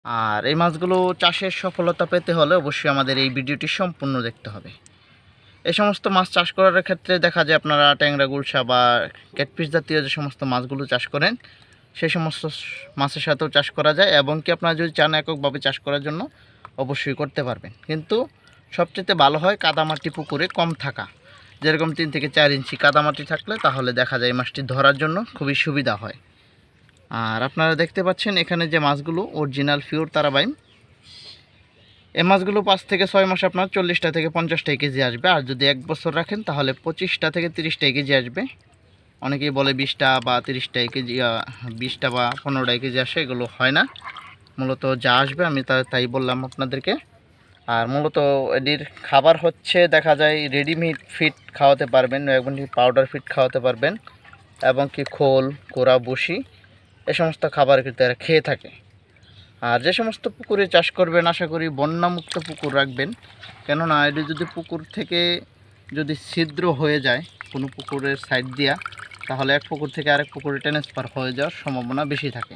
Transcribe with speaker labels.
Speaker 1: আর এই মাছগুলো চাষের সফলতা পেতে হলে অবশ্যই আমাদের এই ভিডিওটি সম্পূর্ণ দেখতে হবে। এই সমস্ত মাছ চাষ করার ক্ষেত্রে দেখা যায় আপনারা ট্যাংরা, গুলশা বা ক্যাটফিশ জাতীয় যে সমস্ত মাছগুলো চাষ করেন সেই সমস্ত মাছের সাথেও চাষ করা যায়, এবং কি আপনারা যদি চান এককভাবে চাষ করার জন্য অবশ্যই করতে পারবেন। কিন্তু সবচেয়ে ভালো হয় কাদামাটি পুকুরে কম থাকা, যেরকম 3 থেকে 4 ইঞ্চি কাদামাটি থাকলে তাহলে দেখা যায় এই মাছটি ধরার জন্য খুবই সুবিধা হয়। আর আপনারা দেখতে পাচ্ছেন এখানে যে মাছগুলো অরিজিনাল পিওর তারাবাইম, এই মাছগুলো 5 থেকে 6 মাস আপনার 40টা থেকে 50টা কেজি আসবে। আর যদি 1 বছর রাখেন তাহলে 25টা থেকে 30টা কেজি আসবে। অনেকেই বলে 20টা বা 30টা কেজি, 20টা বা 15টা কেজি আসে, এগুলো হয় না। মূলত যা আসবে আমি তাই বললাম আপনাদেরকে। আর মূলত এটির খাবার হচ্ছে দেখা যায় রেডিমেড ফিড খাওয়াতে পারবেন, এবং পাউডার ফিড খাওয়াতে পারবেন, এবং কি খোল, কোড়া, বসি এ সমস্ত খাবার কিন্তু এরা খেয়ে থাকে। আর যে সমস্ত পুকুরে চাষ করবেন আশা করি বন্যামুক্ত পুকুর রাখবেন, কেননা এটি যদি পুকুর থেকে যদি ছিদ্র হয়ে যায় কোনো পুকুরের সাইড দিয়া, তাহলে এক পুকুর থেকে আরেক পুকুরে ট্রান্সফার হয়ে যাওয়ার সম্ভাবনা বেশি থাকে।